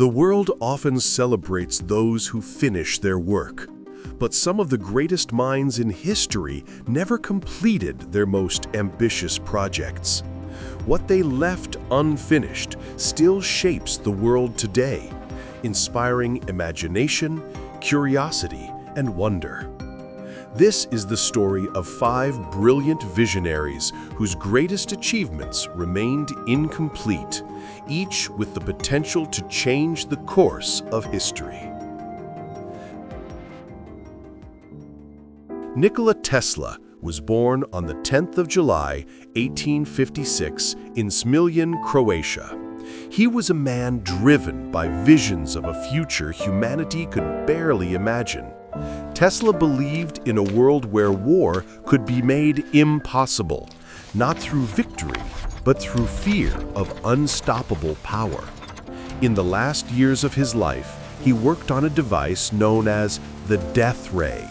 The world often celebrates those who finish their work, but some of the greatest minds in history never completed their most ambitious projects. What they left unfinished still shapes the world today, inspiring imagination, curiosity, and wonder. This is the story of 5 brilliant visionaries whose greatest achievements remained incomplete, each with the potential to change the course of history. Nikola Tesla was born on the 10th of July, 1856, in Smiljan, Croatia. He was a man driven by visions of a future humanity could barely imagine. Tesla believed in a world where war could be made impossible, not through victory, but through fear of unstoppable power. In the last years of his life, he worked on a device known as the death ray.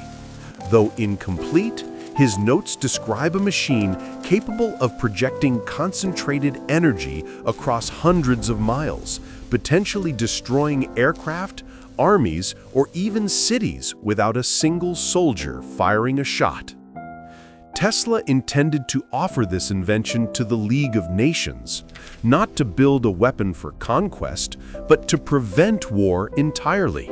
Though incomplete, his notes describe a machine capable of projecting concentrated energy across hundreds of miles, potentially destroying aircraft, armies, or even cities without a single soldier firing a shot. Tesla intended to offer this invention to the League of Nations, not to build a weapon for conquest, but to prevent war entirely.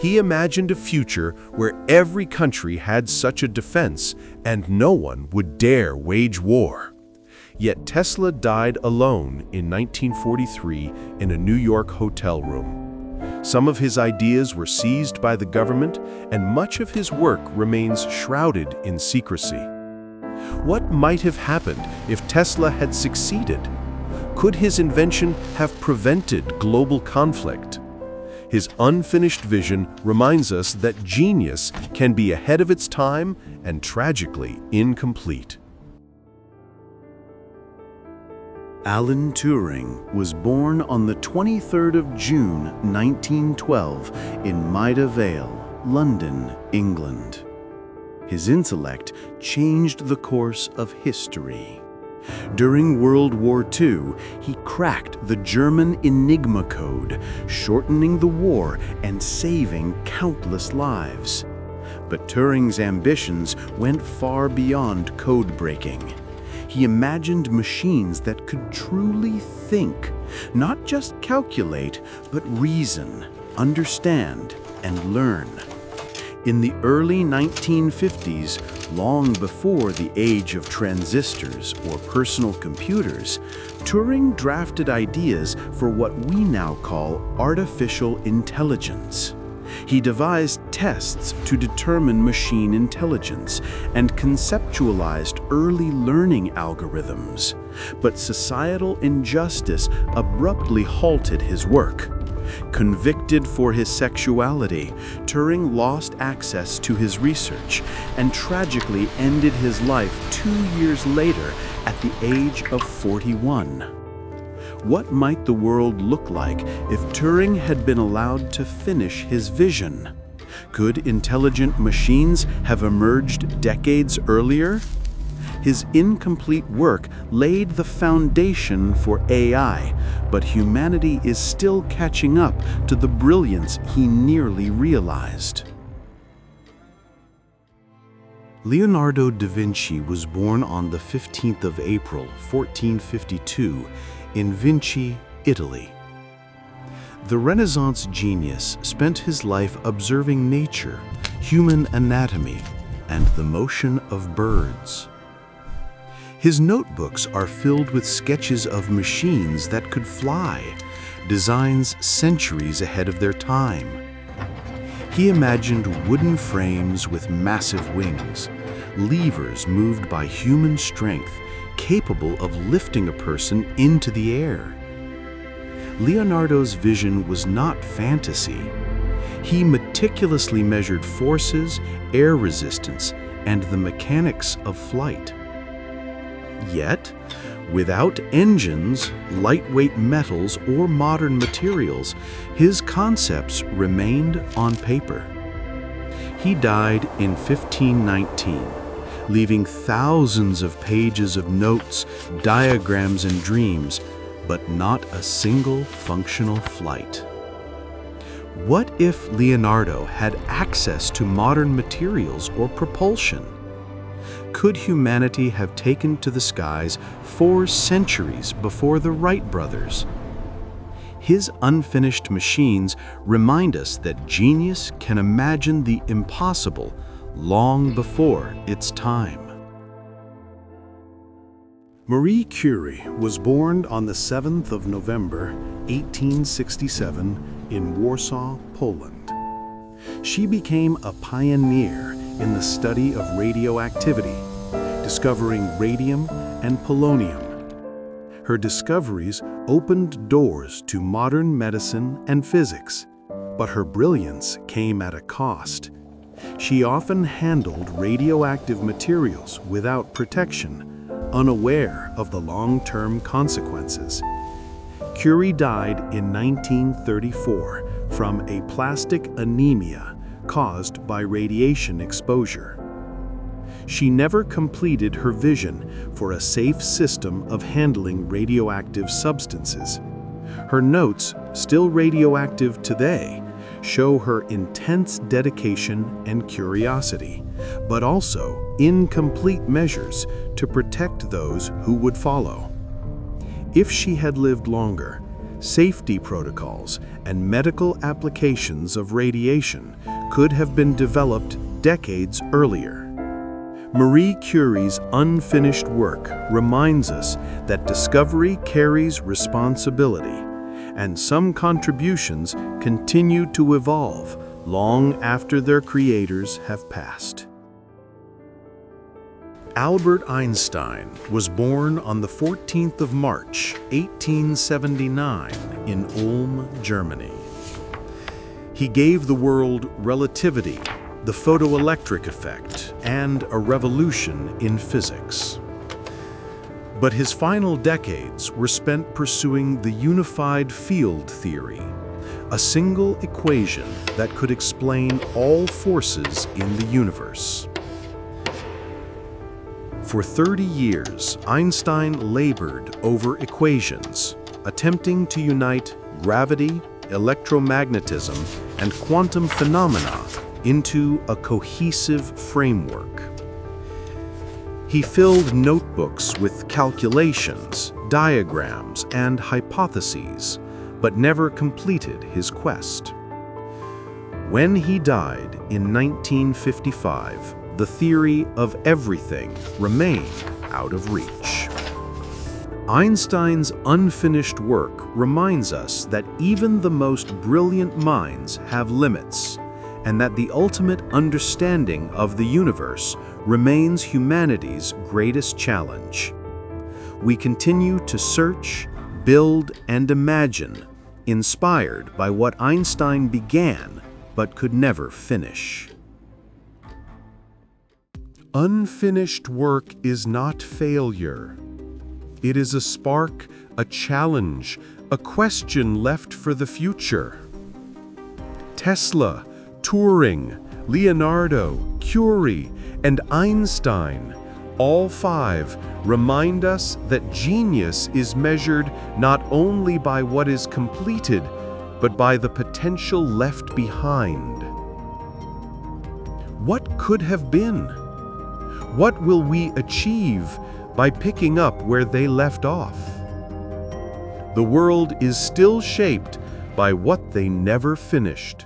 He imagined a future where every country had such a defense and no one would dare wage war. Yet Tesla died alone in 1943 in a New York hotel room. Some of his ideas were seized by the government, and much of his work remains shrouded in secrecy. What might have happened if Tesla had succeeded? Could his invention have prevented global conflict? His unfinished vision reminds us that genius can be ahead of its time and tragically incomplete. Alan Turing was born on the 23rd of June, 1912, in Maida Vale, London, England. His intellect changed the course of history. During World War II, he cracked the German Enigma code, shortening the war and saving countless lives. But Turing's ambitions went far beyond code breaking. He imagined machines that could truly think, not just calculate, but reason, understand, and learn. In the early 1950s, long before the age of transistors or personal computers, Turing drafted ideas for what we now call artificial intelligence. He devised tests to determine machine intelligence and conceptualized early learning algorithms. But societal injustice abruptly halted his work. Convicted for his sexuality, Turing lost access to his research and tragically ended his life 2 years later at the age of 41. What might the world look like if Turing had been allowed to finish his vision? Could intelligent machines have emerged decades earlier? His incomplete work laid the foundation for AI, but humanity is still catching up to the brilliance he nearly realized. Leonardo da Vinci was born on the 15th of April, 1452, in Vinci, Italy. The Renaissance genius spent his life observing nature, human anatomy, and the motion of birds. His notebooks are filled with sketches of machines that could fly, designs centuries ahead of their time. He imagined wooden frames with massive wings, levers moved by human strength, capable of lifting a person into the air. Leonardo's vision was not fantasy. He meticulously measured forces, air resistance, and the mechanics of flight. Yet, without engines, lightweight metals, or modern materials, his concepts remained on paper. He died in 1519, leaving thousands of pages of notes, diagrams, and dreams, but not a single functional flight. What if Leonardo had access to modern materials or propulsion? Could humanity have taken to the skies 4 centuries before the Wright brothers? His unfinished machines remind us that genius can imagine the impossible long before its time. Marie Curie was born on the 7th of November, 1867, in Warsaw, Poland. She became a pioneer in the study of radioactivity, discovering radium and polonium. Her discoveries opened doors to modern medicine and physics, but her brilliance came at a cost. She often handled radioactive materials without protection, unaware of the long-term consequences. Curie died in 1934 from aplastic anemia caused by radiation exposure. She never completed her vision for a safe system of handling radioactive substances. Her notes, still radioactive today, show her intense dedication and curiosity, but also incomplete measures to protect those who would follow. If she had lived longer, safety protocols and medical applications of radiation could have been developed decades earlier. Marie Curie's unfinished work reminds us that discovery carries responsibility, and some contributions continue to evolve long after their creators have passed. Albert Einstein was born on the 14th of March, 1879, in Ulm, Germany. He gave the world relativity, the photoelectric effect, and a revolution in physics. But his final decades were spent pursuing the unified field theory, a single equation that could explain all forces in the universe. For 30 years, Einstein labored over equations, attempting to unite gravity, electromagnetism, and quantum phenomena into a cohesive framework. He filled notebooks with calculations, diagrams, and hypotheses, but never completed his quest. When he died in 1955, the theory of everything remained out of reach. Einstein's unfinished work reminds us that even the most brilliant minds have limits, and that the ultimate understanding of the universe remains humanity's greatest challenge. We continue to search, build, and imagine, inspired by what Einstein began but could never finish. Unfinished work is not failure. It is a spark, a challenge, a question left for the future. Tesla, Turing, Leonardo, Curie, and Einstein, all 5, remind us that genius is measured not only by what is completed, but by the potential left behind. What could have been? What will we achieve by picking up where they left off? The world is still shaped by what they never finished.